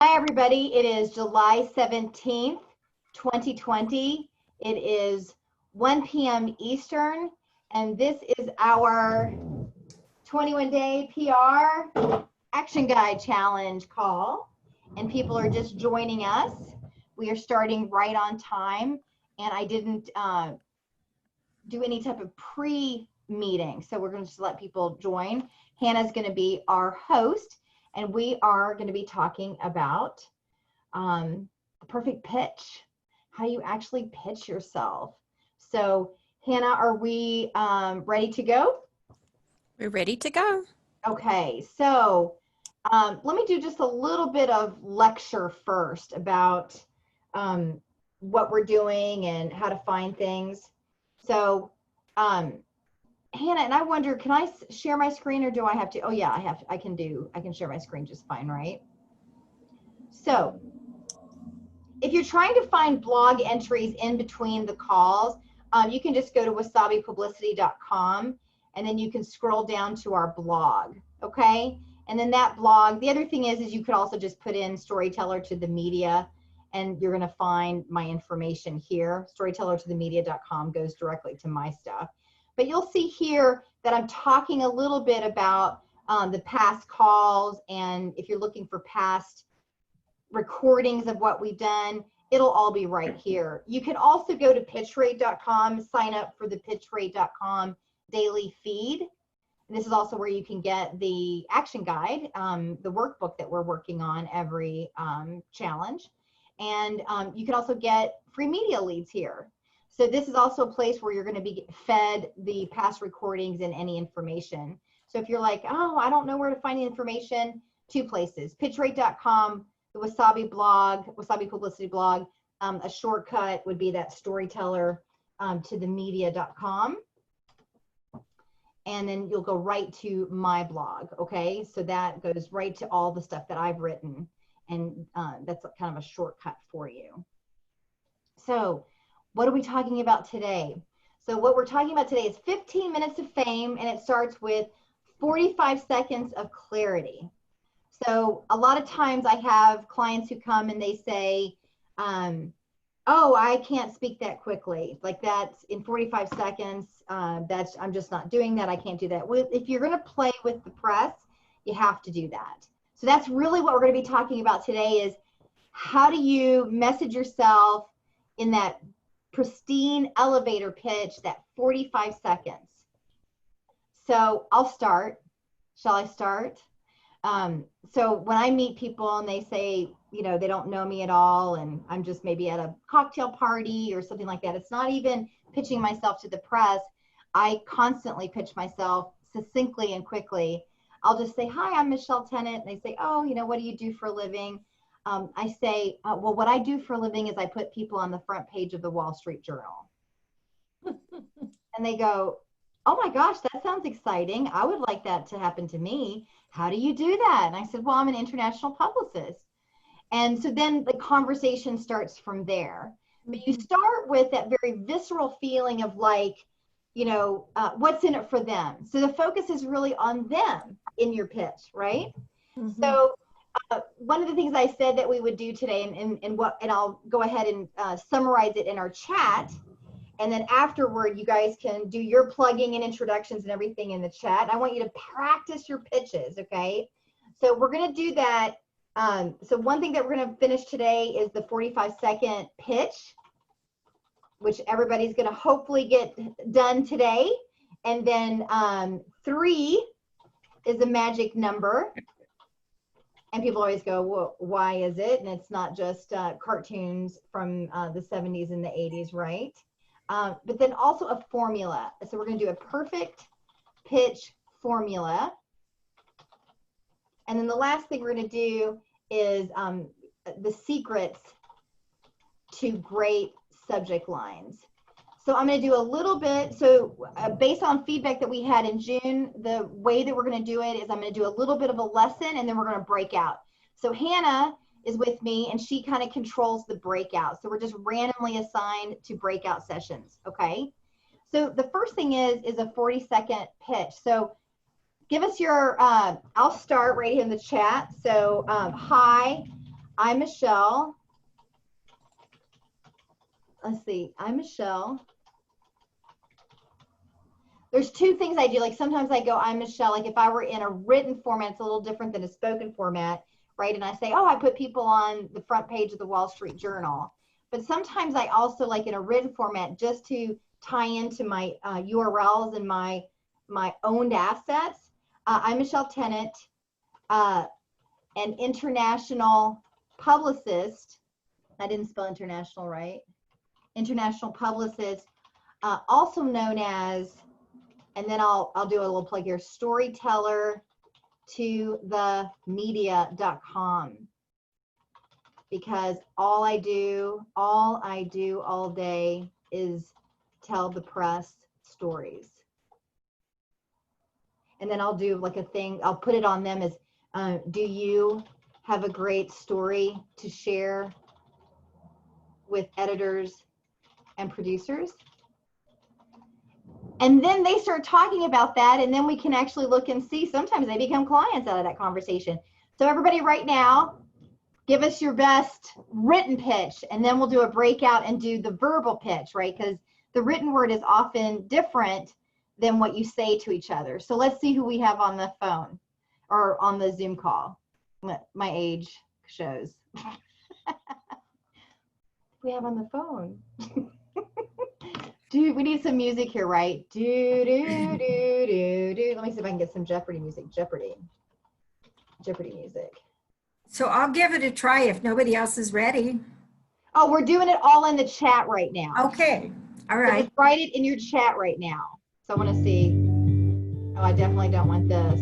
Hi, everybody. It is July 17th, 2020. It is 1 p.m. Eastern, and this is our 21-day PR Action Guide Challenge call, and people are just joining us. We are starting right on time, and I didn't do any type of pre-meeting, so we're going to just let people join. Hannah's going to be our host. And we are going to be talking about the perfect pitch, how you actually pitch yourself. So, Hannah, are we ready to go? We're ready to go. Okay, so let me do just a little bit of lecture first about what we're doing and how to find things. So, Hannah, and I wonder, can I share my screen or do I have to? Oh yeah, I can share my screen just fine, right? So if you're trying to find blog entries in between the calls, you can just go to wasabipublicity.com and then you can scroll down to our blog, okay? And then that blog, the other thing is you could also just put in storyteller to the media and you're gonna find my information here. Storytellertothemedia.com goes directly to my stuff. But you'll see here that I'm talking a little bit about the past calls, and if you're looking for past recordings of what we've done, it'll all be right here. You can also go to pitchrate.com, sign up for the pitchrate.com daily feed. And this is also where you can get the action guide, the workbook that we're working on every challenge. And you can also get free media leads here. So this is also a place where you're going to be fed the past recordings and any information. So if you're like, oh, I don't know where to find the information, two places, pitchrate.com, the Wasabi blog, Wasabi Publicity blog. A shortcut would be that storyteller to the media.com. And then you'll go right to my blog, okay? So that goes right to all the stuff that I've written. And that's kind of a shortcut for you. So what are we talking about today? So what we're talking about today is 15 minutes of fame, and it starts with 45 seconds of clarity. So a lot of times I have clients who come and they say, oh, I can't speak that quickly. Like that's in 45 seconds, I'm just not doing that. I can't do that. If you're gonna play with the press, you have to do that. So that's really what we're gonna be talking about today is how do you message yourself in that pristine elevator pitch, that 45 seconds. So I'll start. Shall I start? So when I meet people and they say, you know, they don't know me at all and I'm just maybe at a cocktail party or something like that, it's not even pitching myself to the press. I constantly pitch myself succinctly and quickly. I'll just say, hi, I'm Michelle Tennant. And they say, oh, you know, what do you do for a living? I say, well, what I do for a living is I put people on the front page of the Wall Street Journal. And they go, oh my gosh, that sounds exciting. I would like that to happen to me. How do you do that? And I said, well, I'm an international publicist. And so then the conversation starts from there. But you start with that very visceral feeling of like, you know, what's in it for them. So the focus is really on them in your pitch, right? Mm-hmm. So one of the things I said that we would do today, and I'll go ahead and summarize it in our chat, and then afterward, you guys can do your plugging and introductions and everything in the chat. I want you to practice your pitches, okay? So we're going to do that. So one thing that we're going to finish today is the 45-second pitch, which everybody's going to hopefully get done today. And then 3 is a magic number. And people always go, well, why is it? And it's not just cartoons from the 70s and the 80s, right? But then also a formula. So we're going to do a perfect pitch formula. And then the last thing we're going to do is the secrets to great subject lines. So I'm going to do a little bit. So based on feedback that we had in June, the way that we're going to do it is I'm going to do a little bit of a lesson and then we're going to break out. So Hannah is with me and she kind of controls the breakout. So we're just randomly assigned to breakout sessions. Okay. So the first thing is a 40-second pitch. So give us your, I'll start right here in the chat. So hi, I'm Michelle. Let's see. I'm Michelle. There's two things I do. Like sometimes I go, I'm Michelle. Like if I were in a written format, it's a little different than a spoken format, right? And I say, oh, I put people on the front page of the Wall Street Journal. But sometimes I also like in a written format just to tie into my URLs and my owned assets. I'm Michelle Tennant, an international publicist. I didn't spell international right. International publicist, also known as, and then I'll do a little plug here, storyteller to the media.com, because all I do all day is tell the press stories. And then I'll do like a thing, I'll put it on them as, do you have a great story to share with editors and producers? And then they start talking about that, and then we can actually look and see. Sometimes they become clients out of that conversation. So everybody right now, give us your best written pitch, and then we'll do a breakout and do the verbal pitch, right? Because the written word is often different than what you say to each other. So let's see who we have on the phone or on the Zoom call. My age shows. We have on the phone. Dude, we need some music here, right? Do, do, do, do, do. Let me see if I can get some Jeopardy music. Jeopardy music. So I'll give it a try if nobody else is ready. Oh, we're doing it all in the chat right now. Okay. All So right. just write it in your chat right now. So I want to see. Oh, I definitely don't want this.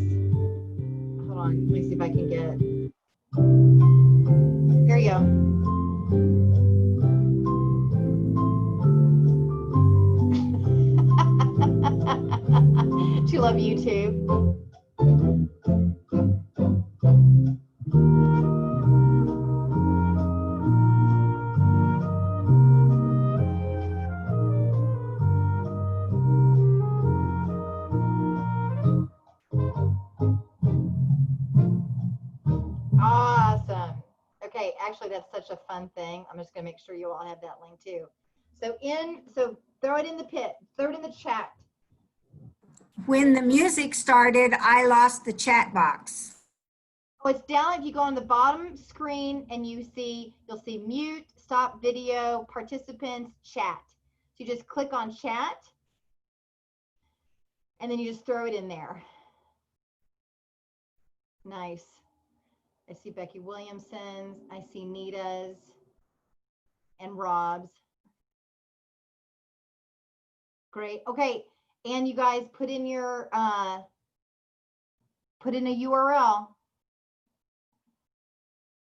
Hold on. Let me see if I can get. Here you go. Do you love YouTube? Awesome. Okay, actually that's such a fun thing. I'm just gonna make sure you all have that link too. So throw it in the pit, throw it in the chat. When the music started, I lost the chat box. Oh, it's down. If you go on the bottom screen and you'll see mute, stop video, participants, chat. So you just click on chat and then you just throw it in there. Nice. I see Becky Williamson's, I see Nita's and Rob's. Great. Okay. And you guys put in your put in a URL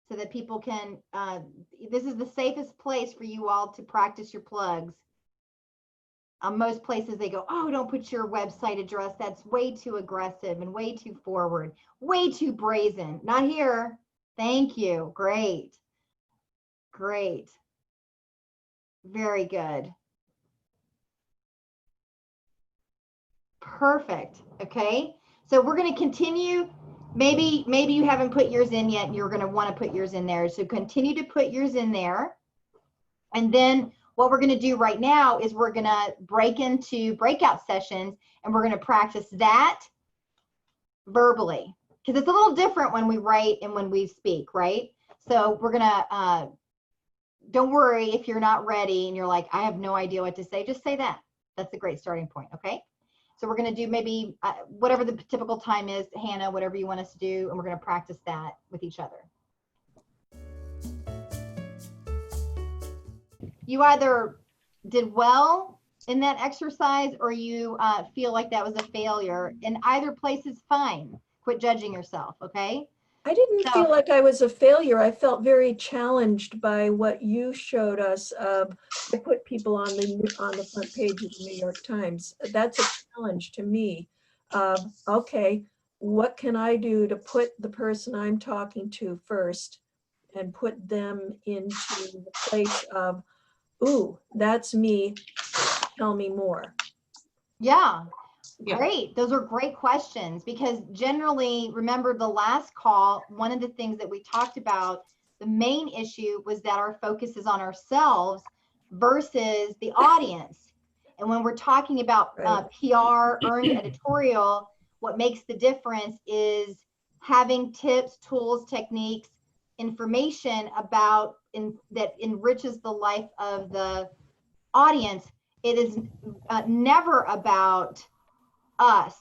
so that people can, this is the safest place for you all to practice your plugs. Most places they go, oh, don't put your website address. That's way too aggressive and way too forward, way too brazen. Not here. Thank you. Great. Great. Very good. Perfect. Okay. So we're going to continue. Maybe you haven't put yours in yet and you're going to want to put yours in there. So continue to put yours in there. And then what we're going to do right now is we're going to break into breakout sessions and we're going to practice that verbally, because it's a little different when we write and when we speak, right? So we're going to, don't worry if you're not ready and you're like, I have no idea what to say, just say that. That's a great starting point. Okay. So we're going to do maybe whatever the typical time is, Hannah, whatever you want us to do, and we're going to practice that with each other. You either did well in that exercise or you feel like that was a failure. And either place is fine. Quit judging yourself, okay? I didn't feel like I was a failure. I felt very challenged by what you showed us. I put people on the front page of the New York Times. That's a challenge to me. Okay, what can I do to put the person I'm talking to first and put them into the place of, ooh, that's me, tell me more. Yeah. Great. Those are great questions, because generally, remember the last call, one of the things that we talked about The main issue was that our focus is on ourselves versus the audience. And when we're talking about PR, earned editorial, what makes the difference is having tips, tools, techniques, information about that enriches the life of the audience. It is never about us.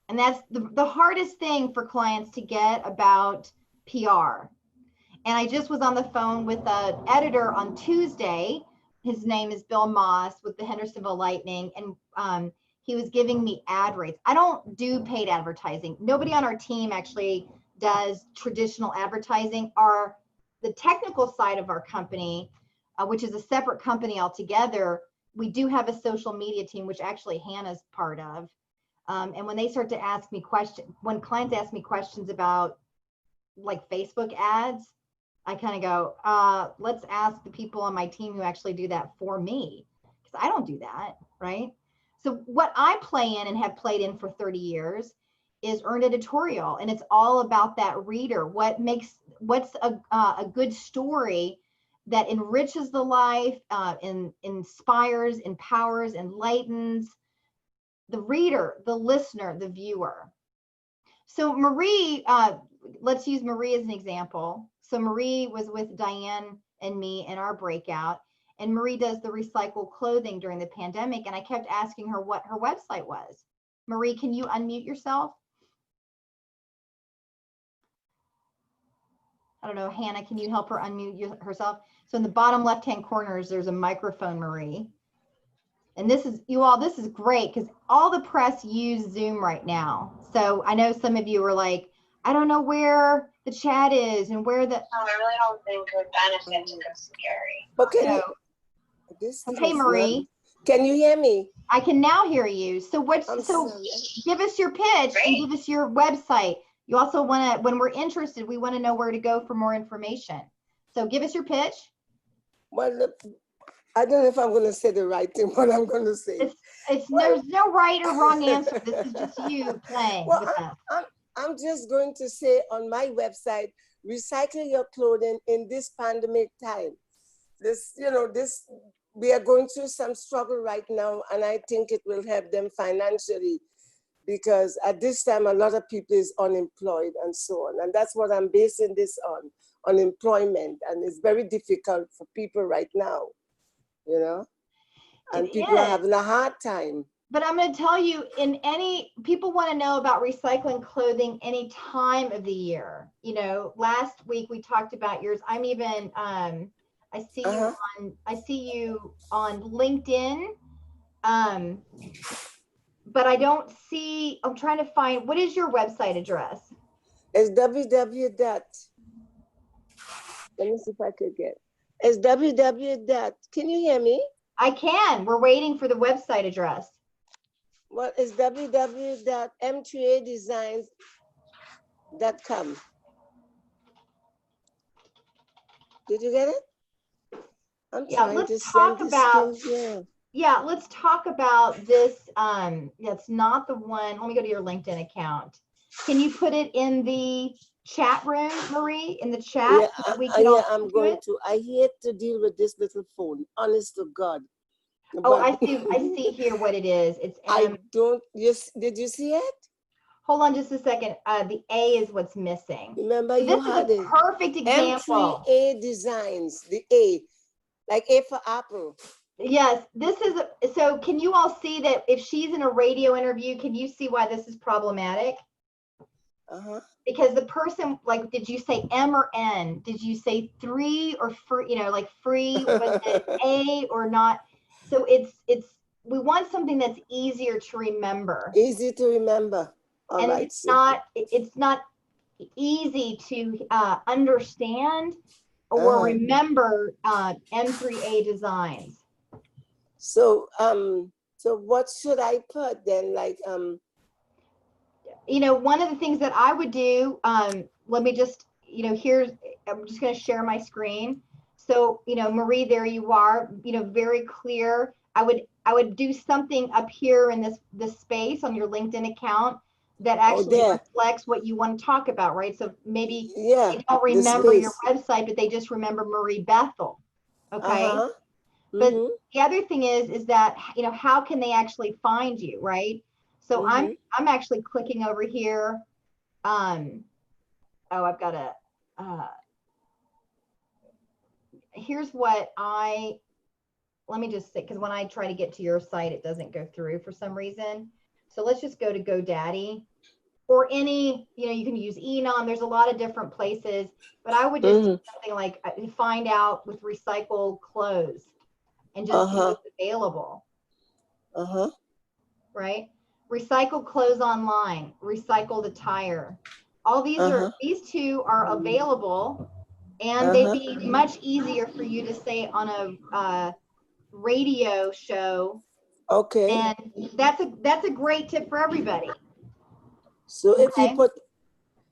And that's the hardest thing for clients to get about PR. And I just was on the phone with an editor on Tuesday. His name is Bill Moss with the Hendersonville Lightning. And he was giving me ad rates. I don't do paid advertising. Nobody on our team actually does traditional advertising. The technical side of our company, which is a separate company altogether, we do have a social media team, which actually Hannah's part of. And when they start to ask me questions, when clients ask me questions about like Facebook ads, I kind of go, let's ask the people on my team who actually do that for me, because I don't do that, right? So what I play in and have played in for 30 years is earned editorial, and it's all about that reader. What's a good story that enriches the life, inspires, empowers, enlightens the reader, the listener, the viewer. So Marie, let's use Marie as an example. So Marie was with Diane and me in our breakout, and Marie does the recycled clothing during the pandemic, and I kept asking her what her website was. Marie, can you unmute yourself? I don't know, Hannah, can you help her unmute herself? So in the bottom left-hand corners, there's a microphone, Marie. And this is, you all, this is great because all the press use Zoom right now. So I know some of you are like, I don't know where the chat is and where the. No, I really don't think it would benefit to go scary. Okay. Okay, Marie. Can you hear me? I can now hear you. So Sorry. give us your pitch and give us your website. You also want to, when we're interested, we want to know where to go for more information. So give us your pitch. Well, look, I don't know if I'm going to say the right thing, but I'm going to say. There's no right or wrong answer. This is just you playing with us. I'm just going to say on my website, recycle your clothing in this pandemic time. We are going through some struggle right now, and I think it will help them financially, because at this time, a lot of people is unemployed and so on. And that's what I'm basing this on, unemployment. And it's very difficult for people right now, and people are having a hard time. But I'm going to tell you, people want to know about recycling clothing any time of the year. Last week we talked about yours. I'm even, I see you on LinkedIn. But I don't see, I'm trying to find, what is your website address? It's let me see if I could get, it's can you hear me? I can, we're waiting for the website address. Well, it's www.m3adesigns.com. Did you get it? Let's talk about this. That's not the one. Let me go to your LinkedIn account. Can you put it in the chat room, Marie, in the chat? Yeah, I'm going to. I hate to deal with this little phone, honest to God. Oh, I see here what it is. It's did you see it? Hold on just a second. The A is what's missing. Remember, so you had it. Perfect example. M3A Designs, the A, like A for Apple. Yes, so can you all see that if she's in a radio interview, can you see why this is problematic? Because the person, like, did you say M or N? Did you say 3 or free, like free, was it A or not? So we want something that's easier to remember. Easy to remember. And it's not easy to understand or remember M3A Designs. So what should I put then? Like one of the things that I would do, let me just, I'm just going to share my screen. So, Marie, there you are, very clear. I would do something up here in this space on your LinkedIn account that actually there. reflects what you want to talk about, right? So maybe Yeah. they don't the remember your space. website, but they just remember Marie Bethel. Okay. Uh-huh. But Mhm. the other thing is that, you know, how can they actually find you, right? So I'm actually clicking over here. Oh, I've got a, here's what let me just say, because when I try to get to your site, it doesn't go through for some reason. So let's just go to GoDaddy or any, you know, you can use Enon. There's a lot of different places, but I would just do something like find out with recycled clothes and just see what's available. Right? Recycled clothes online, recycled attire. All these these two are available, and they'd be much easier for you to say on a radio show. Okay. And that's a great tip for everybody. So if you put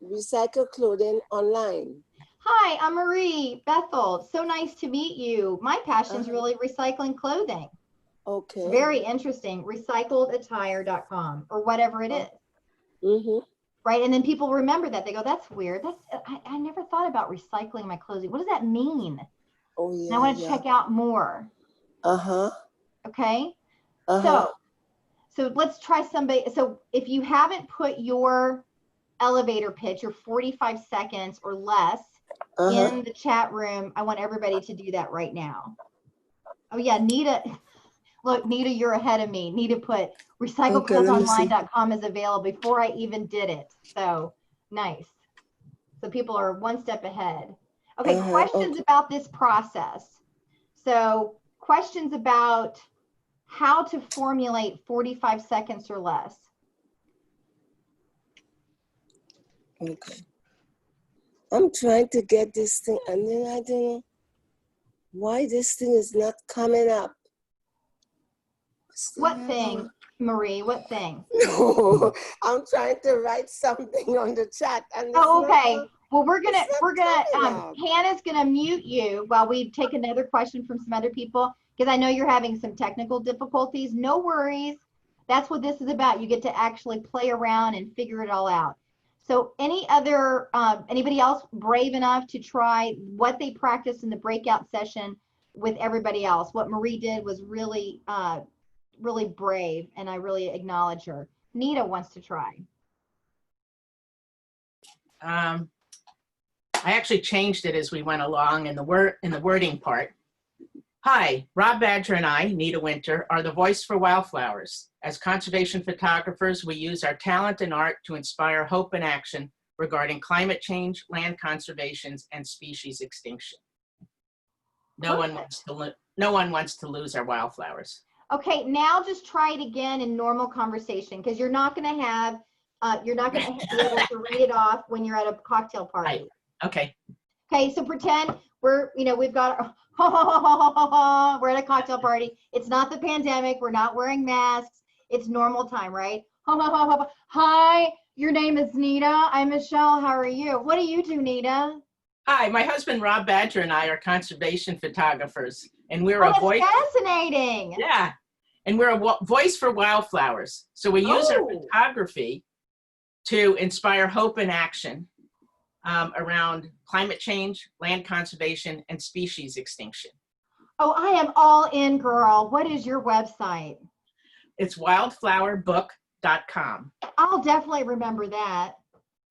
recycled clothing online. Hi, I'm Marie Bethel. So nice to meet you. My passion's really recycling clothing. Okay. Very interesting. Recycledattire.com or whatever it is. Right. And then people remember that. They go, that's weird. I never thought about recycling my clothing. What does that mean? Oh, yeah. And I want to check out more. Okay. So let's try somebody. So if you haven't put your elevator pitch, your 45 seconds or less in the chat room, I want everybody to do that right now. Oh yeah, Nita. Look, Nita, you're ahead of me. Nita put recycleclothesonline.com is available before I even did it. So nice. So people are one step ahead. Okay, questions about this process. So questions about how to formulate 45 seconds or less. Okay. I'm trying to get this thing, and then I don't know why this thing is not coming up. What thing, Marie? What thing? No, I'm trying to write something on the chat. And oh, okay. Well, we're gonna Hannah's gonna mute you while we take another question from some other people, because I know you're having some technical difficulties. No worries. That's what this is about. You get to actually play around and figure it all out. So anybody else brave enough to try what they practiced in the breakout session with everybody else? What Marie did was really, really brave, and I really acknowledge her. Nita wants to try. I actually changed it as we went along in the wording part. Hi, Rob Badger and I, Nita Winter, are the voice for wildflowers. As conservation photographers, we use our talent and art to inspire hope and action regarding climate change, land conservation, and species extinction. No one wants to lose our wildflowers. Okay, now just try it again in normal conversation, because you're not going to have, be able to read it off when you're at a cocktail party. Right. Okay. Okay, so pretend we've got, we're at a cocktail party. It's not the pandemic. We're not wearing masks. It's normal time, right? Hi, your name is Nita. I'm Michelle. How are you? What do you do, Nita? Hi, my husband Rob Badger and I are conservation photographers, and we're a voice. Fascinating. Yeah, and we're a voice for wildflowers. So we use our photography to inspire hope and action around climate change, land conservation, and species extinction. Oh, I am all in, girl. What is your website? It's wildflowerbook.com. I'll definitely remember that.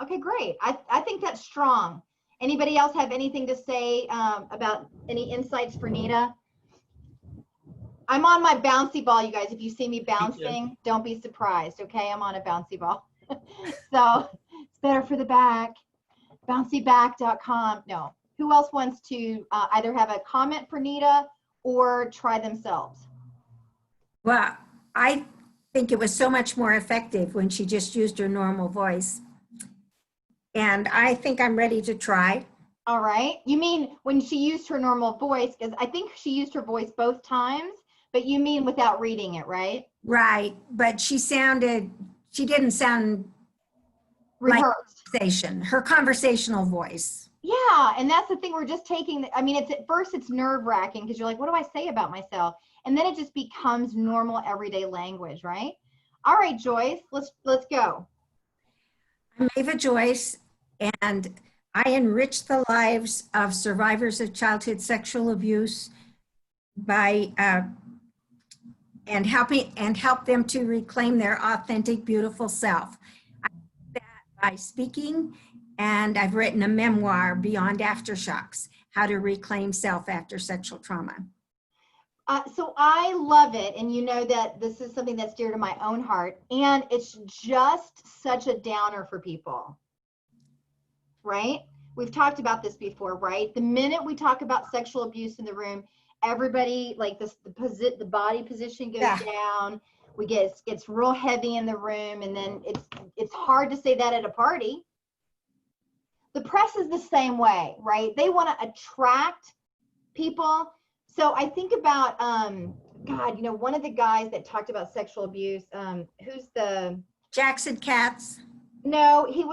Okay, great. I think that's strong. Anybody else have anything to say about any insights for Nita? I'm on my bouncy ball, you guys. If you see me bouncing, don't be surprised, okay? I'm on a bouncy ball. So it's better for the back. Bouncyback.com. No. Who else wants to either have a comment for Nita or try themselves? Well, I think it was so much more effective when she just used her normal voice. And I think I'm ready to try. All right. You mean when she used her normal voice, because I think she used her voice both times, but you mean without reading it, right? Right. But she didn't sound rehearsed. Like her conversational voice. Yeah. And that's the thing. We're just taking, it's at first it's nerve wracking because you're like, what do I say about myself? And then it just becomes normal everyday language, right? All right, Joyce, let's go. Maeva Joyce, and I enrich the lives of survivors of childhood sexual abuse by and help them to reclaim their authentic, beautiful self. I do that by speaking, and I've written a memoir, Beyond Aftershocks: How to Reclaim Self After Sexual Trauma. So I love it, and you know that this is something that's dear to my own heart, and it's just such a downer for people, right? We've talked about this before, right? The minute we talk about sexual abuse in the room, everybody, like this, the body position goes down. Gets real heavy in the room, and then it's hard to say that at a party. The press is the same way, right? They want to attract people. So I think about, God, you know, one of the guys that talked about sexual abuse, who's the Jackson Katz. No, he's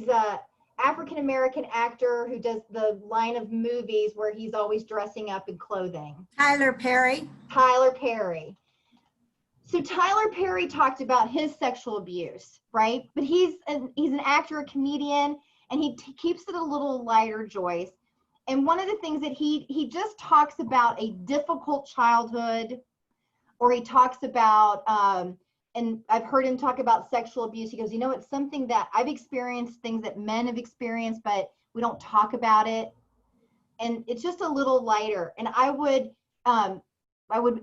a African-American actor who does the line of movies where he's always dressing up in clothing. Tyler Perry. Tyler Perry. So Tyler Perry talked about his sexual abuse, right? But he's an actor, a comedian, and he keeps it a little lighter, Joyce. And one of the things that he just talks about a difficult childhood, or he talks about, and I've heard him talk about sexual abuse. He goes, you know, it's something that I've experienced, things that men have experienced, but we don't talk about it. And it's just a little lighter. And I would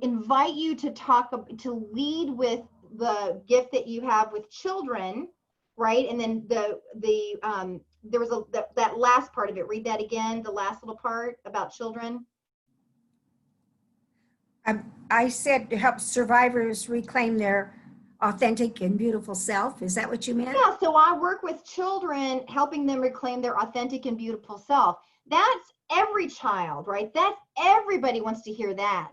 invite you to lead with the gift that you have with children, right? And then there was that last part of it. Read that again, the last little part about children. I said to help survivors reclaim their authentic and beautiful self. Is that what you meant? Yeah, so I work with children, helping them reclaim their authentic and beautiful self. That's every child, right? That's everybody wants to hear that.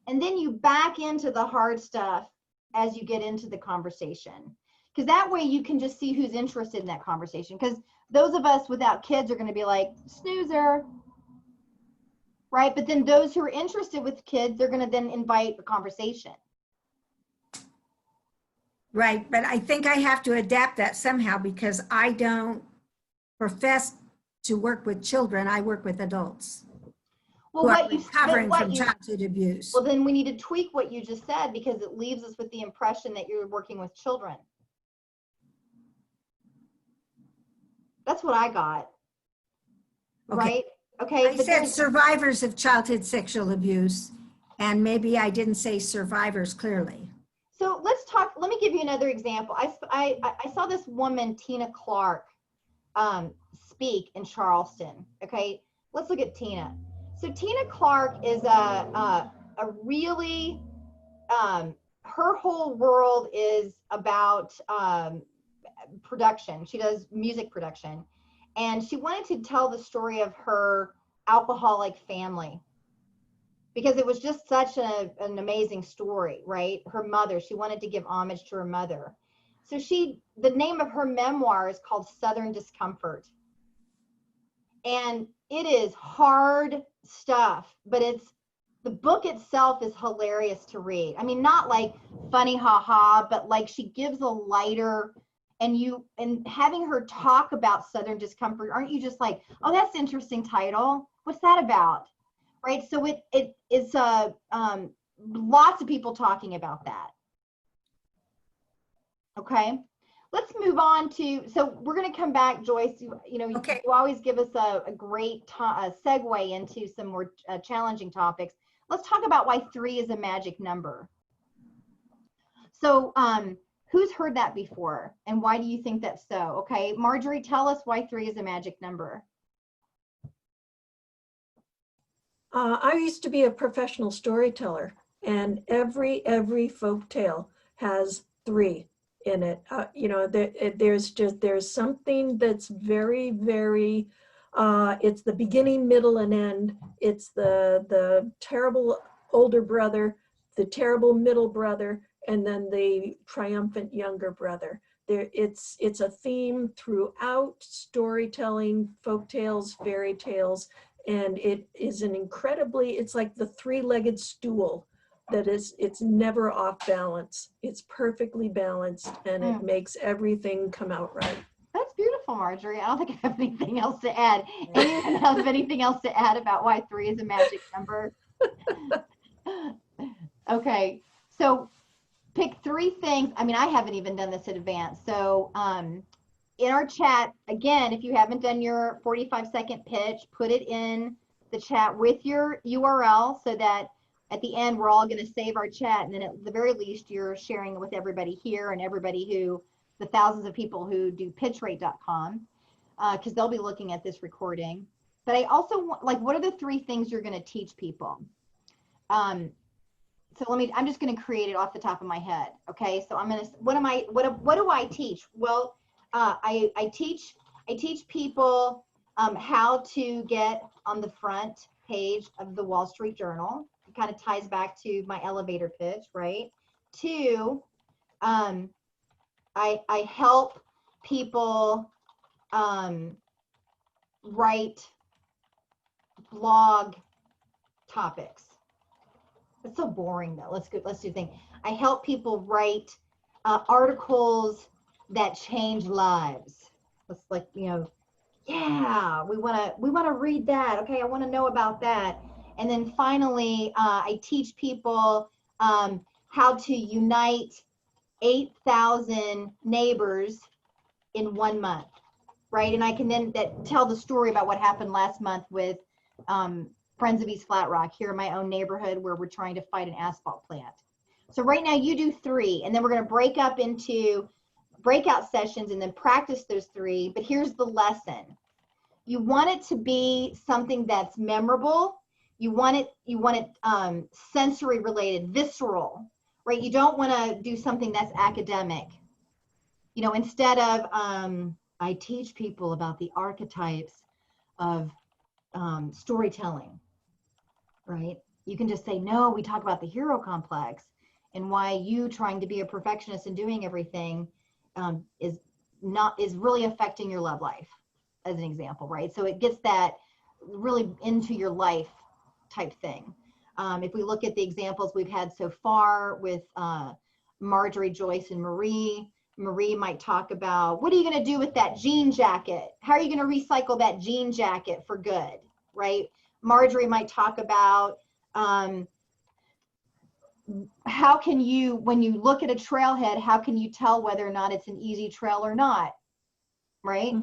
And then you back into the hard stuff as you get into the conversation. Because that way you can just see who's interested in that conversation. Because those of us without kids are going to be like, snoozer, right? But then those who are interested with kids, they're going to then invite a conversation. Right, but I think I have to adapt that somehow because I don't profess to work with children. I work with adults who are recovering from childhood abuse. Well, then we need to tweak what you just said because it leaves us with the impression that you're working with children. That's what I got. Okay. Right? Okay. I said survivors of childhood sexual abuse, and maybe I didn't say survivors clearly. So let's talk, let me give you another example. I saw this woman, Tina Clark, speak in Charleston. Okay, let's look at Tina. So Tina Clark is a really, her whole world is about production. She does music production. And she wanted to tell the story of her alcoholic family, because it was just such an amazing story, right? Her mother, she wanted to give homage to her mother. So the name of her memoir is called Southern Discomfort. And it is hard stuff, but the book itself is hilarious to read. I mean, not like funny, haha, but like she gives a lighter, and having her talk about Southern Discomfort, aren't you just like, oh, that's an interesting title. What's that about? Right, so it's lots of people talking about that. Okay, let's move on to, so we're going to come back, Joyce. You know, okay. You always give us a great segue into some more challenging topics. Let's talk about why 3 is a magic number. So who's heard that before, and why do you think that's so? Okay, Marjorie, tell us why 3 is a magic number. I used to be a professional storyteller, and every folk tale has 3 in it. You know, there's something that's very, very, it's the beginning, middle, and end. It's the terrible older brother, the terrible middle brother, and then the triumphant younger brother. It's a theme throughout storytelling, folk tales, fairy tales. And it is it's like the 3-legged stool that it's never off balance. It's perfectly balanced, and it makes everything come out right. That's beautiful, Marjorie. I don't think I have anything else to add. Anyone have anything else to add about why 3 is a magic number? Okay, so pick 3 things. I mean, I haven't even done this in advance. So in our chat, again, if you haven't done your 45-second pitch, put it in the chat with your URL so that at the end, we're all going to save our chat. And then at the very least, you're sharing it with everybody here and everybody who, the thousands of people who do pitchrate.com, because they'll be looking at this recording. But I also want, like, what are the 3 things you're going to teach people? So I'm just going to create it off the top of my head. Okay. So I'm going to, what do I teach? Well, I teach people how to get on the front page of the Wall Street Journal. It kind of ties back to my elevator pitch, right? 2, I help people write blog topics. It's so boring though. Let's do the thing. I help people write articles that change lives. It's like, you know, yeah, we want to read that. Okay, I want to know about that. And then finally, I teach people how to unite 8,000 neighbors in 1 month, right? And I can then tell the story about what happened last month with Friends of East Flat Rock here in my own neighborhood where we're trying to fight an asphalt plant. So right now you do 3, and then we're going to break up into breakout sessions and then practice those 3. But here's the lesson. You want it to be something that's memorable. You want it sensory related, visceral, right? You don't want to do something that's academic. You know, instead of I teach people about the archetypes of storytelling, right? You can just say, no, we talk about the hero complex and why you trying to be a perfectionist and doing everything is really affecting your love life, as an example, right? So it gets that really into your life type thing. If we look at the examples we've had so far with Marjorie, Joyce, and Marie might talk about, what are you going to do with that jean jacket? How are you going to recycle that jean jacket for good, right? Marjorie might talk about how can you, when you look at a trailhead, how can you tell whether or not it's an easy trail or not, right?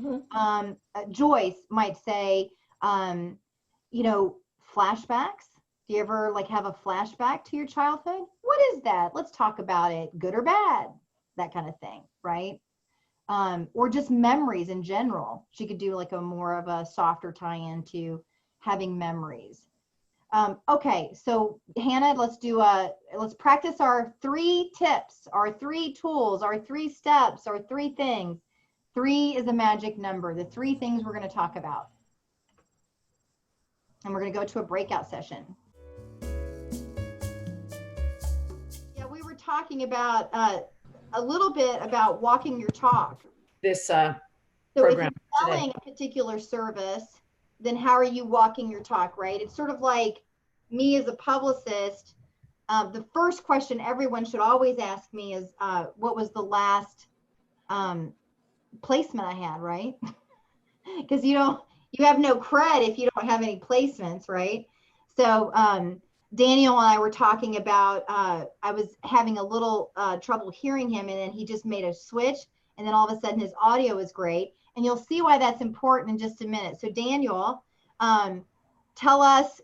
Joyce might say, you know, flashbacks. Do you ever like have a flashback to your childhood? What is that? Let's talk about it, good or bad, that kind of thing, right? Or just memories in general. She could do like a more of a softer tie-in to having memories. Okay, so Hannah, let's practice our 3 tips, our 3 tools, our 3 steps, our 3 things. 3 is a magic number, the 3 things we're going to talk about. And we're going to go to a breakout session. Yeah, we were talking about a little bit about walking your talk. This So program if you're selling a particular service, then how are you walking your talk, right? It's sort of like me as a publicist. The first question everyone should always ask me is, what was the last placement I had, right? Because you have no cred if you don't have any placements, right? So Daniel and I were talking about, I was having a little trouble hearing him, and then he just made a switch, and then all of a sudden his audio is great. And you'll see why that's important in just a minute. So Daniel, tell us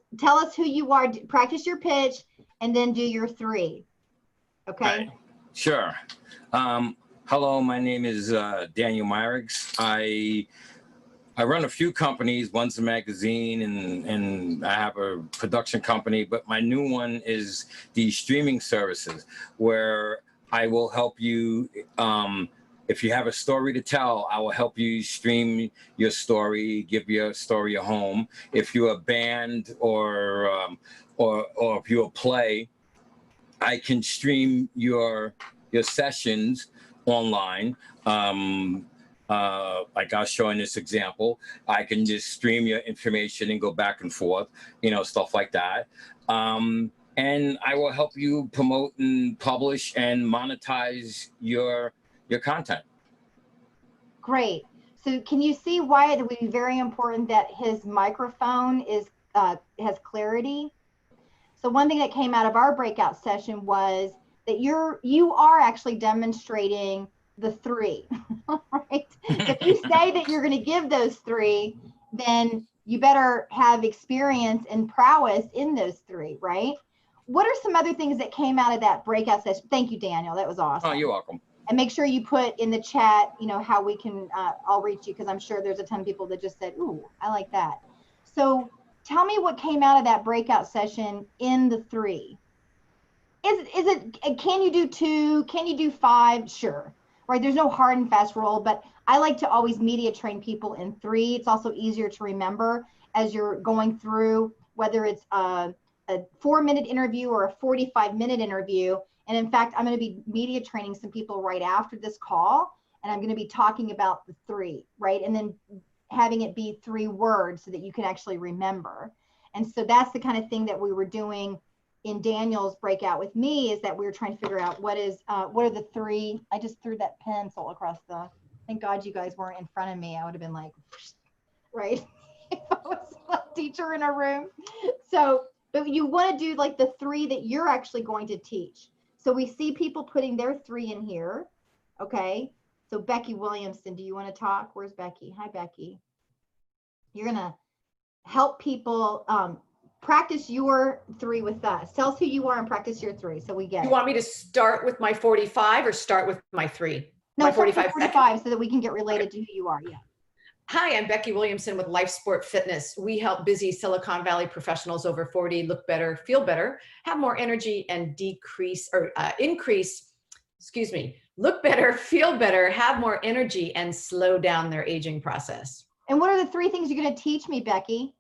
who you are, practice your pitch, and then do your 3. Okay? Right. Sure. Hello, my name is Daniel Myrick's. I run a few companies. One's a magazine, and I have a production company, but my new one is the streaming services, where I will help you. If you have a story to tell, I will help you stream your story, give your story a home. If you're a band or if you're a play, I can stream your sessions online. Like I was showing this example, I can just stream your information and go back and forth, stuff like that. and I will help you promote and publish and monetize your content. Great. So can you see why it would be very important that his microphone is has clarity? So one thing that came out of our breakout session was that you are actually demonstrating the 3, right? So if you say that you're going to give those 3, then you better have experience and prowess in those 3, right? What are some other things that came out of that breakout session? Thank you, Daniel. That was awesome. Oh, you're welcome. And make sure you put in the chat, you know, how we can, I'll reach you, because I'm sure there's a ton of people that just said, ooh, I like that. So tell me what came out of that breakout session in the 3. Can you do 2? Can you do 5? Sure, right? There's no hard and fast rule, but I like to always media train people in 3. It's also easier to remember as you're going through, whether it's a 4-minute interview or a 45-minute interview. And in fact, I'm going to be media training some people right after this call, and I'm going to be talking about the 3, right? And then having it be 3 words so that you can actually remember. And so that's the kind of thing that we were doing in Daniel's breakout with me, is that we were trying to figure out what are the 3. I just threw that pencil across thank God you guys weren't in front of me. I would have been like, right? If I was a teacher in a room. So, but you want to do like the 3 that you're actually going to teach. So we see people putting their 3 in here. Okay. So Becky Williamson, do you want to talk? Where's Becky? Hi, Becky. You're going to help people practice your 3 with us. Tell us who you are and practice your 3 so we get You it. want me to start with my 45 or start with my 3? No, My start with 45 45 so that we can get related to who you are. Yeah. Hi, I'm Becky Williamson with Life Sport Fitness. We help busy Silicon Valley professionals over 40 look better, feel better, have more energy, and look better, feel better, have more energy, and slow down their aging process. And what are the 3 things you're going to teach me, Becky?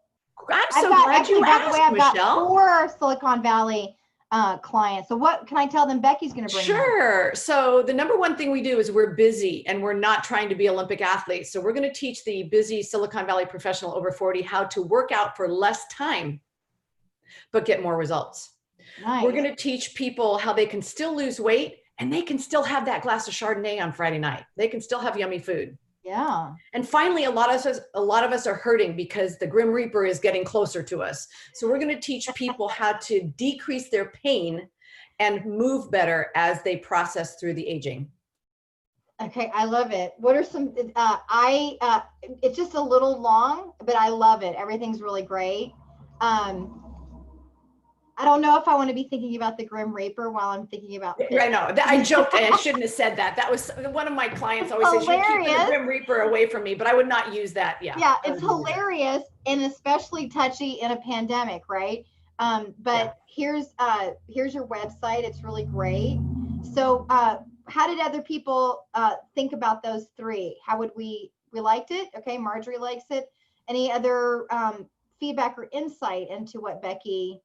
I'm so glad you by the way, asked, I've got Michelle. 4 Silicon Valley clients. So what can I tell them Becky's going to bring? Sure. So the number one thing we do is we're busy and we're not trying to be Olympic athletes. So we're going to teach the busy Silicon Valley professional over 40 how to work out for less time, but get more results. Nice. We're going to teach people how they can still lose weight and they can still have that glass of Chardonnay on Friday night. They can still have yummy food. Yeah. And finally, a lot of us are hurting because the Grim Reaper is getting closer to us. So we're going to teach people how to decrease their pain and move better as they process through the aging. Okay, I love it. What are some, it's just a little long, but I love it. Everything's really great. I don't know if I want to be thinking about the Grim Reaper while I'm thinking about fitness. I know. I joked. I shouldn't have said that. That was one of my clients always says, "You keep the Grim Reaper away from me," but I would not use that. Yeah. Yeah, it's hilarious and especially touchy in a pandemic, right? But here's your website. It's really great. So how did other people think about those 3? How would we liked it? Okay, Marjorie likes it. Any other feedback or insight into what Becky?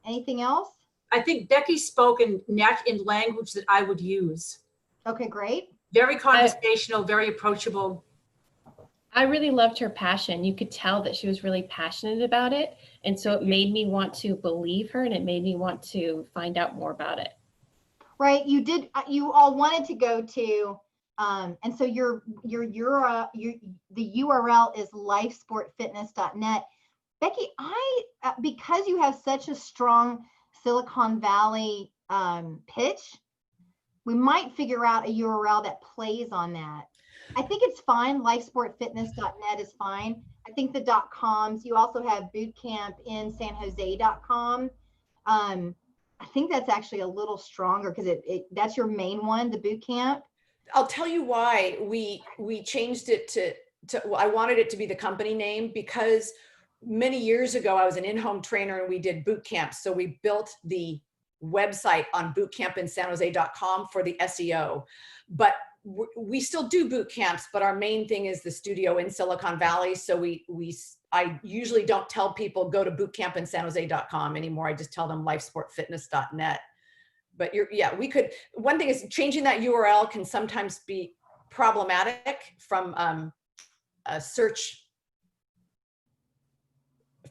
Anything else? I think Becky spoke in language that I would use. Okay, great. Very conversational, very approachable. I really loved her passion. You could tell that she was really passionate about it. And so it made me want to believe her and it made me want to find out more about it. Right. You all wanted to go to, and so the URL is lifesportfitness.net. Becky, because you have such a strong Silicon Valley pitch, we might figure out a URL that plays on that. I think it's fine. Lifesportfitness.net is fine. I think the .coms, you also have bootcampinsanjose.com. I think that's actually a little stronger because that's your main one, the boot camp. I'll tell you why we changed it to I wanted it to be the company name because many years ago, I was an in-home trainer and we did boot camps. So we built the website on bootcampinsanjose.com for the SEO, but we still do boot camps, but our main thing is the studio in Silicon Valley. So I usually don't tell people go to bootcampinsanjose.com anymore. I just tell them lifesportfitness.net. But one thing is changing that URL can sometimes be problematic from a search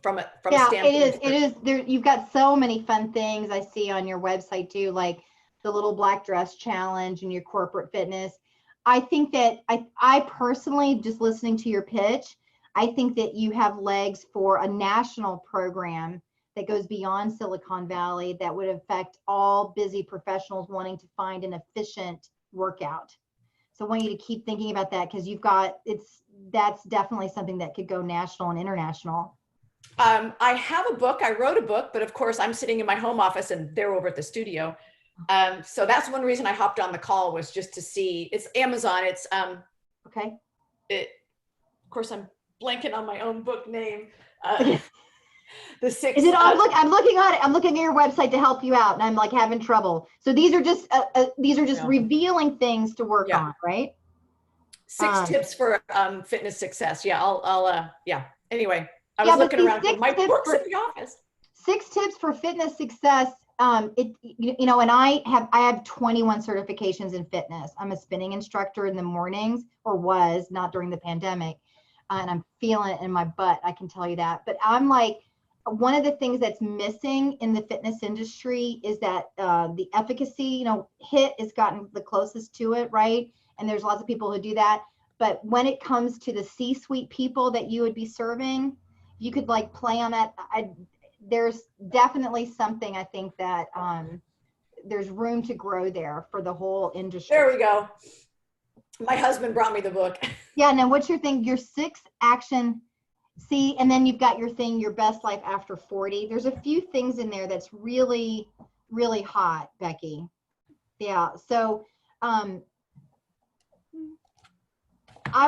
from a Yeah, standpoint. it is there. You've got so many fun things I see on your website too, like the little black dress challenge and your corporate fitness. I think that I personally, just listening to your pitch, I think that you have legs for a national program that goes beyond Silicon Valley that would affect all busy professionals wanting to find an efficient workout. So I want you to keep thinking about that, because that's definitely something that could go national and international. I have a book. I wrote a book, but of course I'm sitting in my home office and they're over at the studio. So that's one reason I hopped on the call, was just to see. It's Amazon. It's okay. Of course, I'm blanking on my own book name. The six. Is it? I'm looking on it. I'm looking at your website to help you out, and I'm like having trouble. So these are just revealing things to work on, right? 6 tips for fitness success. Yeah, yeah. Anyway, I was looking around. My book's in the office. 6 tips for fitness success. And I have 21 certifications in fitness. I'm a spinning instructor in the mornings, or was, not during the pandemic, and I'm feeling it in my butt. I can tell you that. But I'm like, one of the things that's missing in the fitness industry is that the efficacy. HIIT has gotten the closest to it, right? And there's lots of people who do that. But when it comes to the C-suite people that you would be serving, you could like play on that. There's definitely something, I think, that there's room to grow there for the whole industry. There we go. My husband brought me the book. Yeah. Now, what's your thing? Your 6 action. See, and then you've got your thing, your best life after 40. There's a few things in there that's really, really hot, Becky. Yeah. So I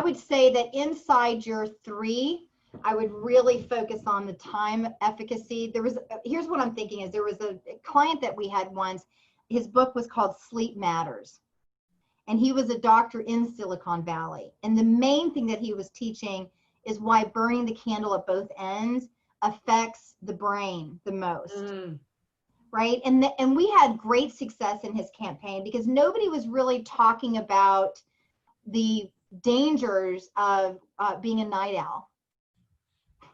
would say that inside your 3, I would really focus on the time efficacy. Here's what I'm thinking is, there was a client that we had once. His book was called Sleep Matters. And he was a doctor in Silicon Valley. And the main thing that he was teaching is why burning the candle at both ends affects the brain the most. Right? And we had great success in his campaign, because nobody was really talking about the dangers of being a night owl.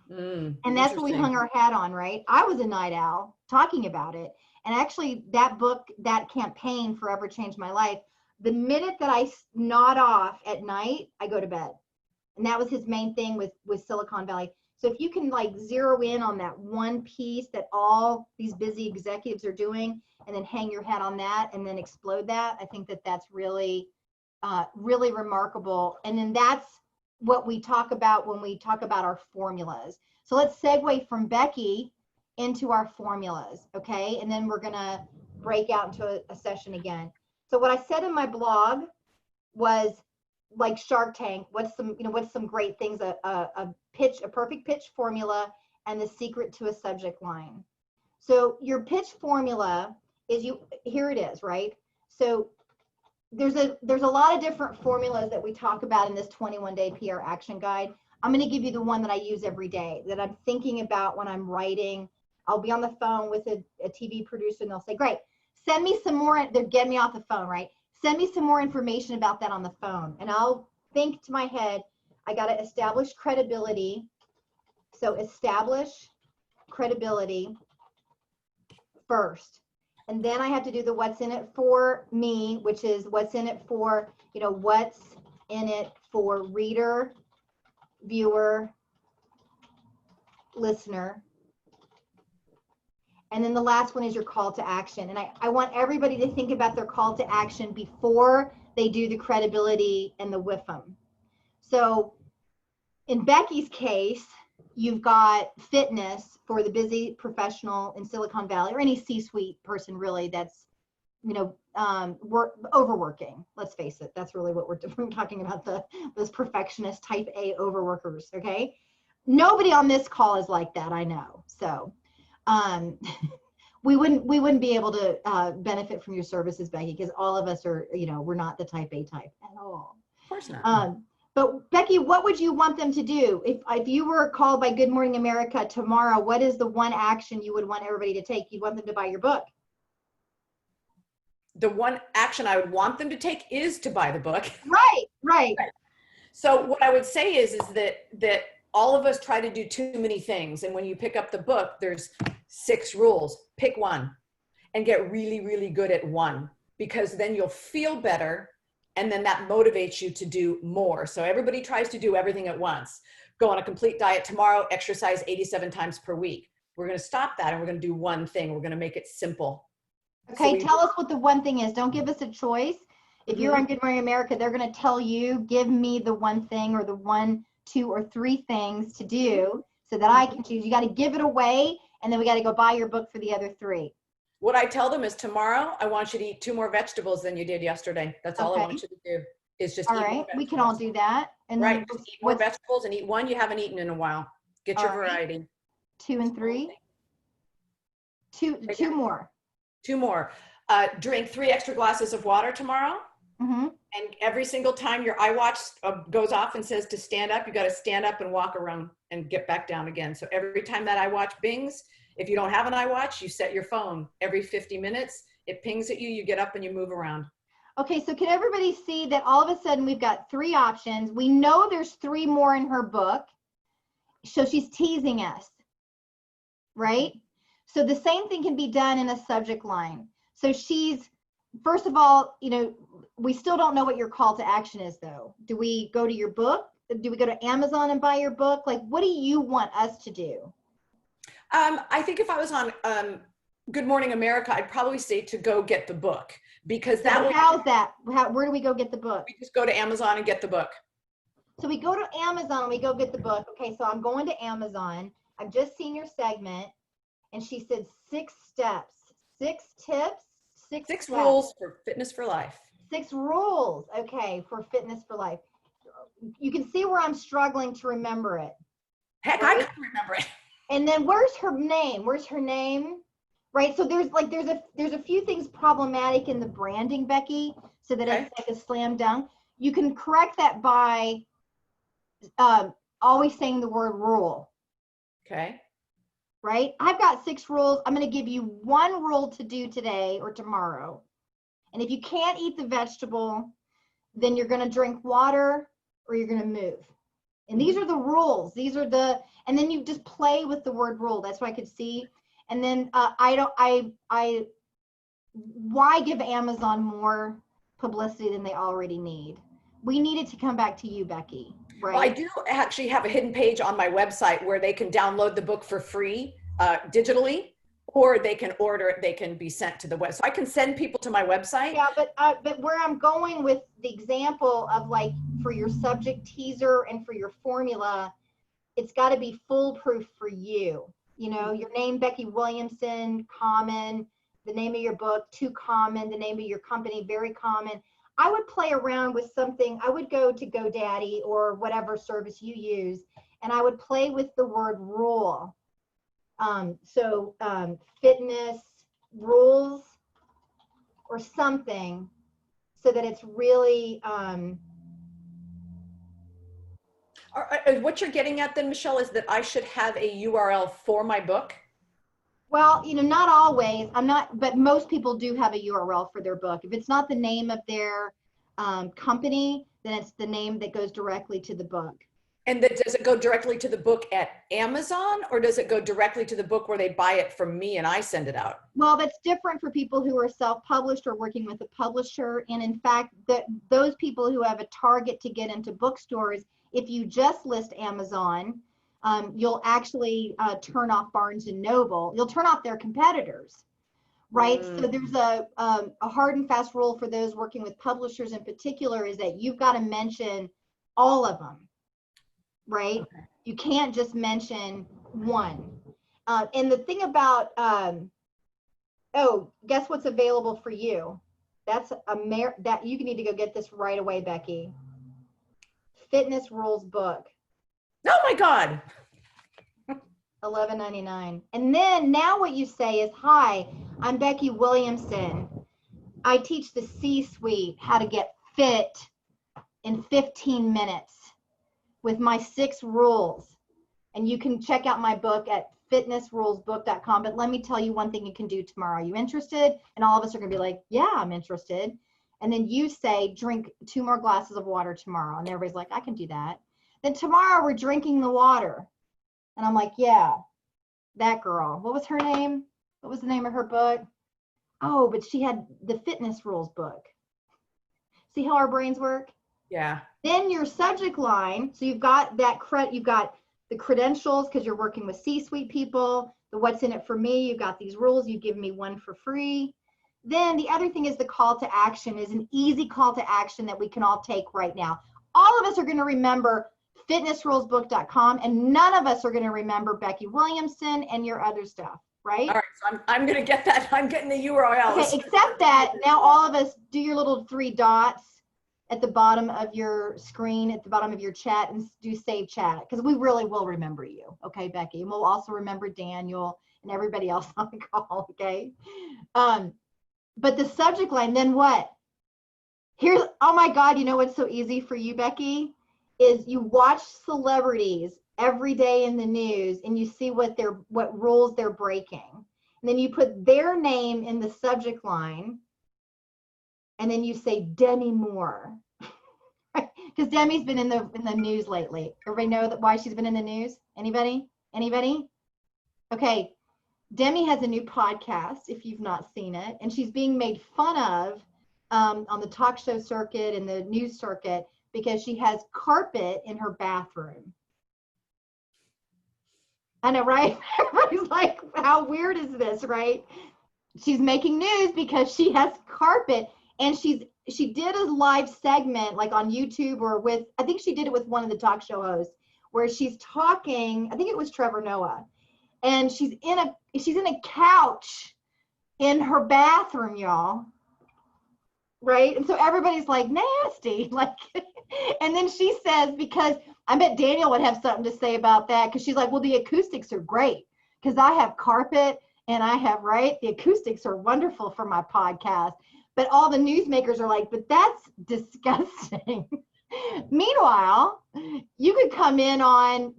And that's what we hung our hat on, right? I was a night owl talking about it. And actually that book, that campaign forever changed my life. The minute that I nod off at night, I go to bed. And that was his main thing with Silicon Valley. So if you can like zero in on that one piece that all these busy executives are doing, and then hang your hat on that and then explode that, I think that that's really, really remarkable. And then that's what we talk about when we talk about our formulas. So let's segue from Becky into our formulas, okay? And then we're gonna break out into a session again. So what I said in my blog was, like Shark Tank, what's some great things, a perfect pitch formula, and the secret to a subject line. So your pitch formula is here it is, right? So there's a lot of different formulas that we talk about in this 21-day PR action guide. I'm going to give you the one that I use every day, that I'm thinking about when I'm writing. I'll be on the phone with a TV producer, and they'll say, great, send me some more. They're getting me off the phone, right? Send me some more information about that on the phone. And I'll think to my head, I got to establish credibility. So establish credibility first. And then I have to do the what's in it for me, which is what's in it for, what's in it for reader, viewer, listener. And then the last one is your call to action. And I want everybody to think about their call to action before they do the credibility and the WIFM. So in Becky's case, you've got fitness for the busy professional in Silicon Valley, or any C-suite person really that's, overworking. Let's face it. That's really what we're talking about, those perfectionist type A overworkers, okay? Nobody on this call is like that, I know. So we wouldn't be able to benefit from your services, Becky, because all of us are, we're not the type A type at all. Of course not. But Becky, what would you want them to do? If you were called by Good Morning America tomorrow, what is the one action you would want everybody to take? You'd want them to buy your book. The one action I would want them to take is to buy the book. Right. So what I would say is that all of us try to do too many things. And when you pick up the book, there's 6 rules. Pick one and get really, really good at one, because then you'll feel better. And then that motivates you to do more. So everybody tries to do everything at once. Go on a complete diet tomorrow, exercise 87 times per week. We're going to stop that and we're going to do one thing. We're going to make it simple. Okay, tell us what the one thing is. Don't give us a choice. If you're on Good Morning America, they're going to tell you, give me the one thing or the 1, 2, or 3 things to do so that I can choose. You got to give it away, and then we got to go buy your book for the other 3. What I tell them is tomorrow, I want you to eat 2 more vegetables than you did yesterday. That's all I want you to do, is just eat more vegetables. We can all do that. And right, then just eat more vegetables and eat one you haven't eaten in a while. Get your variety. 2 and 3? 2 more. 2 more. Drink 3 extra glasses of water tomorrow. And every single time your iWatch goes off and says to stand up, you got to stand up and walk around and get back down again. So every time that iWatch bings, if you don't have an iWatch, you set your phone. Every 50 minutes, it pings at you, you get up and you move around. Okay, so can everybody see that all of a sudden we've got 3 options? We know there's 3 more in her book. So she's teasing us, right? So the same thing can be done in a subject line. So she's, first of all, you know, we still don't know what your call to action is though. Do we go to your book? Do we go to Amazon and buy your book? Like, what do you want us to do? I think if I was on Good Morning America, I'd probably say to go get the book, because that So how's that? Where do we go get the book? We just go to Amazon and get the book. So we go to Amazon and we go get the book. Okay, so I'm going to Amazon. I've just seen your segment, and she said 6 steps, 6 tips, 6 steps. Rules for fitness for life. 6 rules, okay, for fitness for life. You can see where I'm struggling to remember it. Heck, right? I can remember it. And then where's her name? Where's her name? Right, so there's a few things problematic in the branding, Becky, so that it's like a slam dunk. You can correct that by always saying the word rule. Okay. Right? I've got 6 rules. I'm going to give you 1 rule to do today or tomorrow. And if you can't eat the vegetable, then you're going to drink water or you're going to move. And these are the rules. These are and then you just play with the word rule. That's what I could see. And then why give Amazon more publicity than they already need? We need it to come back to you, Becky. Right? Well, I do actually have a hidden page on my website where they can download the book for free digitally, or they can order it. They can be sent to the web. So I can send people to my website. Yeah, but where I'm going with the example of, like, for your subject teaser and for your formula, it's got to be foolproof for you. You know, your name, Becky Williamson, common. The name of your book, too common. The name of your company, very common. I would play around with something. I would go to GoDaddy or whatever service you use, and I would play with the word rule. Fitness rules or something, so that it's really what you're getting at then, Michelle, is that I should have a URL for my book? Well, you know, not always. But most people do have a URL for their book. If it's not the name of their company, then it's the name that goes directly to the book. And does it go directly to the book at Amazon, or does it go directly to the book where they buy it from me and I send it out? Well, that's different for people who are self-published or working with a publisher. And in fact, those people who have a target to get into bookstores, if you just list Amazon, you'll actually turn off Barnes and Noble. You'll turn off their competitors, right? So there's a hard and fast rule for those working with publishers in particular, is that you've got to mention all of them, right? Okay. You can't just mention one. And the thing about, guess what's available for you? That's that you need to go get this right away, Becky. Fitness Rules book. Oh my God. $11.99. And then now what you say is, hi, I'm Becky Williamson. I teach the C-suite how to get fit in 15 minutes with my 6 rules. And you can check out my book at fitnessrulesbook.com. But let me tell you one thing you can do tomorrow. Are you interested? And all of us are going to be like, yeah, I'm interested. And then you say, drink 2 more glasses of water tomorrow. And everybody's like, I can do that. Then tomorrow we're drinking the water. And I'm like, yeah, that girl. What was her name? What was the name of her book? Oh, but she had the fitness rules book. See how our brains work? Yeah. Then your subject line. So you've got that you've got the credentials because you're working with C-suite people, the what's in it for me. You've got these rules. You give me one for free. Then the other thing is the call to action is an easy call to action that we can all take right now. All of us are going to remember fitnessrulesbook.com, and none of us are going to remember Becky Williamson and your other stuff, right? All right, so I'm going to get that. I'm getting the URLs. Okay, except that now all of us do your little 3 dots at the bottom of your screen, at the bottom of your chat, and do save chat, because we really will remember you, okay, Becky? And we'll also remember Daniel and everybody else on the call, okay? But the subject line, then what? Here's, oh my God, you know what's so easy for you, Becky? Is you watch celebrities every day in the news and you see what rules they're breaking. And then you put their name in the subject line, and then you say Demi Moore. Because Demi's been in the news lately. Everybody know why she's been in the news? Anybody? Anybody? Okay. Demi has a new podcast, if you've not seen it, and she's being made fun of on the talk show circuit and the news circuit because she has carpet in her bathroom. I know, right? Everybody's like, how weird is this, right? She's making news because she has carpet, and she did a live segment like on YouTube or with, I think she did it with one of the talk show hosts, where she's talking, I think it was Trevor Noah, and she's in a couch in her bathroom, y'all. Right? And so everybody's like, nasty, like, and then she says, because I bet Daniel would have something to say about that, because she's like, well, the acoustics are great because I have carpet and I have, right? The acoustics are wonderful for my podcast. But all the newsmakers are like, but that's disgusting. Meanwhile, you could come in on,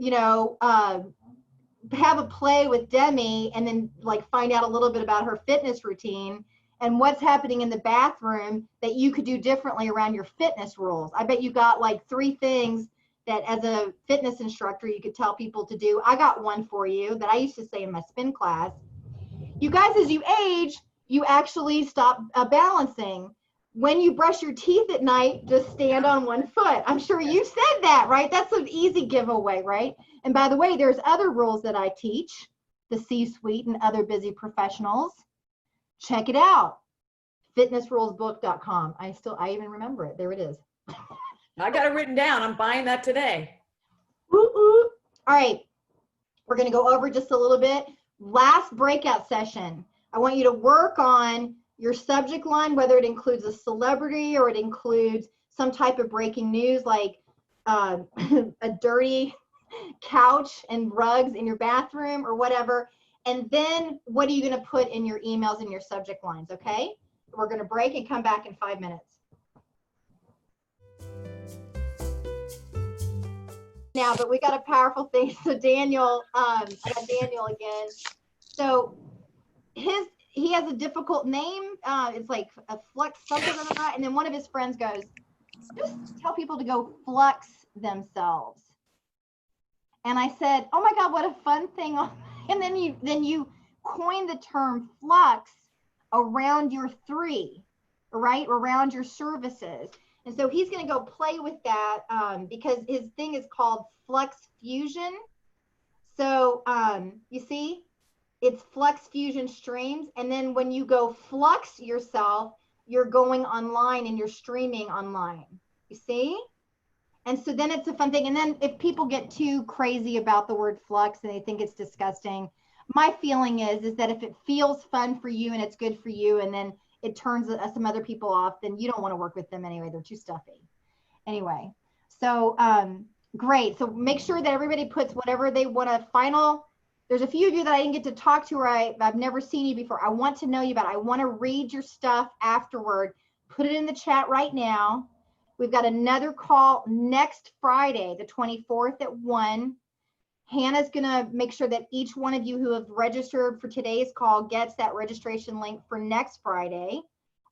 have a play with Demi and then like find out a little bit about her fitness routine and what's happening in the bathroom that you could do differently around your fitness rules. I bet you got like 3 things that as a fitness instructor you could tell people to do. I got one for you that I used to say in my spin class. You guys, as you age, you actually stop balancing. When you brush your teeth at night, just stand on one foot. I'm sure you said that, right? That's an easy giveaway, right? And by the way, there's other rules that I teach, the C-suite and other busy professionals. Check it out, fitnessrulesbook.com. I even remember it. There it is. I got it written down. I'm buying that today. Ooh, ooh. All right, we're going to go over just a little bit. Last breakout session. I want you to work on your subject line, whether it includes a celebrity or it includes some type of breaking news like a dirty couch and rugs in your bathroom or whatever. And then what are you going to put in your emails and your subject lines, okay? We're going to break and come back in 5 minutes. Now, but we got a powerful thing. So Daniel, I got Daniel again. So he has a difficult name. It's like a Flux something, and then one of his friends goes, just tell people to go flux themselves. And I said, oh my God, what a fun thing. And then you coin the term flux around your 3, right? Around your services. And so he's going to go play with that because his thing is called Flux Fusion. So you see, it's Flux Fusion Streams. And then when you go flux yourself, you're going online and you're streaming online. You see? And so then it's a fun thing. And then if people get too crazy about the word flux and they think it's disgusting, my feeling is that if it feels fun for you and it's good for you, and then it turns some other people off, then you don't want to work with them anyway. They're too stuffy. Anyway, so great. So make sure that everybody puts whatever they want to final. There's a few of you that I didn't get to talk to, or I've never seen you before. I want to know you about it. I want to read your stuff afterward. Put it in the chat right now. We've got another call next Friday, the 24th at 1. Hannah's going to make sure that each one of you who have registered for today's call gets that registration link for next Friday,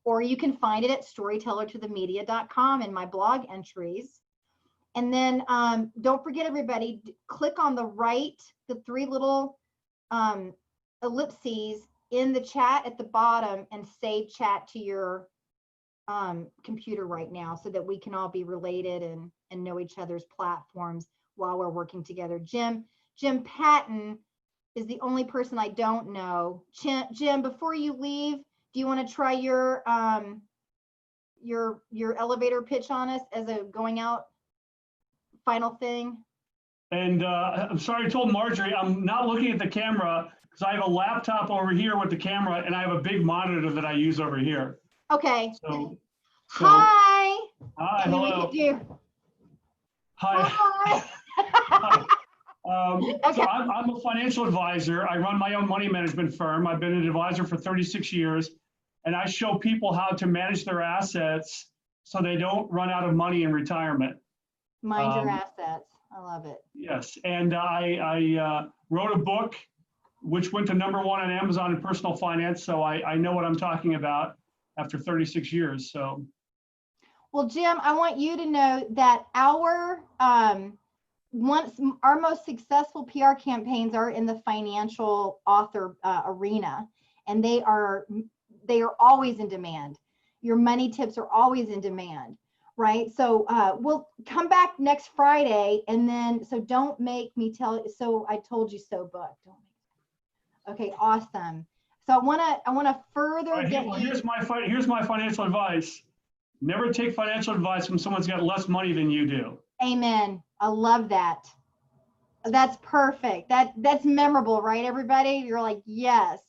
or you can find it at storytellertothemedia.com in my blog entries. And then don't forget, everybody, click on the right, the 3 little ellipses in the chat at the bottom and save chat to your computer right now so that we can all be related and know each other's platforms while we're working together. Jim Patton is the only person I don't know. Jim, before you leave, do you want to try your elevator pitch on us as a going out final thing? And I'm sorry, I told Marjorie, I'm not looking at the camera because I have a laptop over here with the camera and I have a big monitor that I use over here. Okay. So hi. Hi, Maybe hello. we could do. Hi. Hi. Hi. Okay. So I'm a financial advisor. I run my own money management firm. I've been an advisor for 36 years, and I show people how to manage their assets so they don't run out of money in retirement. Mind your assets. I love it. Yes, and I wrote a book which went to #1 on Amazon in personal finance, so I know what I'm talking about after 36 years. So, well, Jim, I want you to know that our most successful PR campaigns are in the financial author arena, and they are always in demand. Your money tips are always in demand, right? So we'll come back next Friday, and then so don't make me tell. So I told you so, book. Don't make. Okay, awesome. So I wanna further get. Well, here's my financial advice. Never take financial advice from someone's got less money than you do. Amen. I love that. That's perfect. That's memorable, right, everybody? You're like, yes.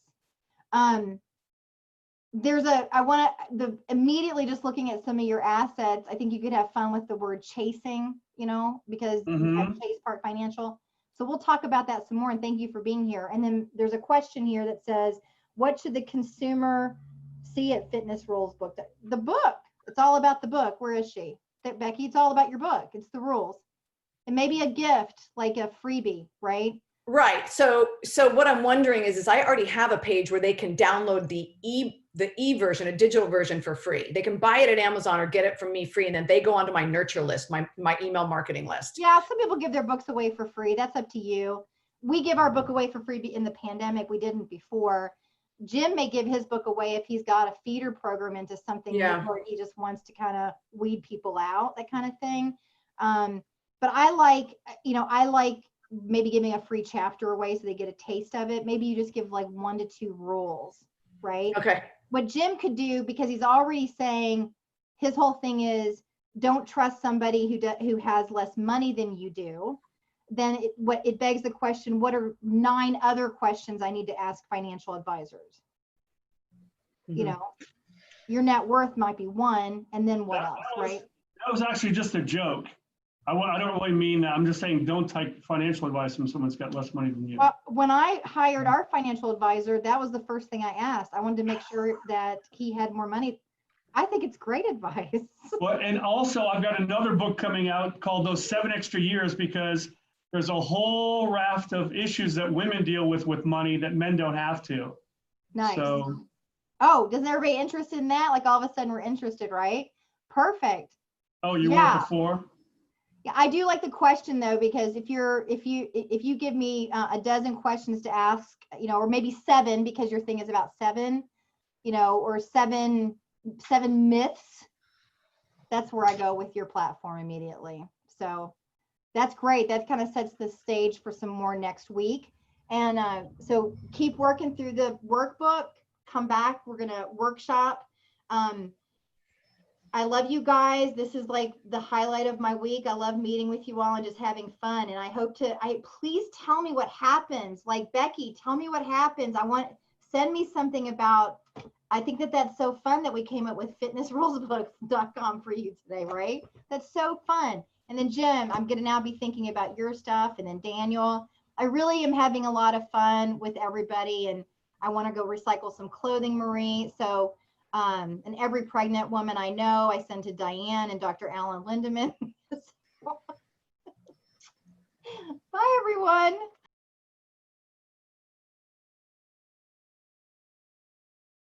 Immediately just looking at some of your assets, I think you could have fun with the word chasing, because you have Chase Park Financial. So we'll talk about that some more, and thank you for being here. And then there's a question here that says, what should the consumer see at Fitness Rules book? The book. It's all about the book. Where is she? Becky, it's all about your book. It's the rules. And maybe a gift, like a freebie, right? Right. So what I'm wondering is I already have a page where they can download the e version, a digital version for free. They can buy it at Amazon or get it from me free, and then they go onto my nurture list, my email marketing list. Yeah, some people give their books away for free. That's up to you. We give our book away for free in the pandemic. We didn't before. Jim may give his book away if he's got a feeder program into something where he just wants to kind of weed people out, that kind of thing. But I like maybe giving a free chapter away so they get a taste of it. Maybe you just give like 1 to 2 rules, right? Okay. What Jim could do, because he's already saying his whole thing is don't trust somebody who has less money than you do. Then it begs the question, what are 9 other questions I need to ask financial advisors? Mm-hmm. Your net worth might be 1, and then what else, right? That was actually just a joke. I don't really mean that. I'm just saying don't take financial advice from someone that's got less money than you. Well, when I hired our financial advisor, that was the first thing I asked. I wanted to make sure that he had more money. I think it's great advice. Well, and also I've got another book coming out called Those 7 Extra Years, because there's a whole raft of issues that women deal with money that men don't have to. Nice. So, isn't everybody interested in that? Like all of a sudden we're interested, right? Perfect. Oh, you were before? Yeah, I do like the question though, because if you give me a dozen questions to ask, or maybe 7, because your thing is about 7, or seven myths, that's where I go with your platform immediately. So that's great. That kind of sets the stage for some more next week. And so keep working through the workbook. Come back. We're gonna workshop. I love you guys. This is like the highlight of my week. I love meeting with you all and just having fun. And I hope please tell me what happens. Like Becky, tell me what happens. Send me something about, I think that's so fun that we came up with fitnessrulesbook.com for you today, right? That's so fun. And then Jim, I'm gonna now be thinking about your stuff, and then Daniel. I really am having a lot of fun with everybody, and I wanna go recycle some clothing, Marie. So, and every pregnant woman I know, I send to Diane and Dr. Alan Lindemann. Bye, everyone.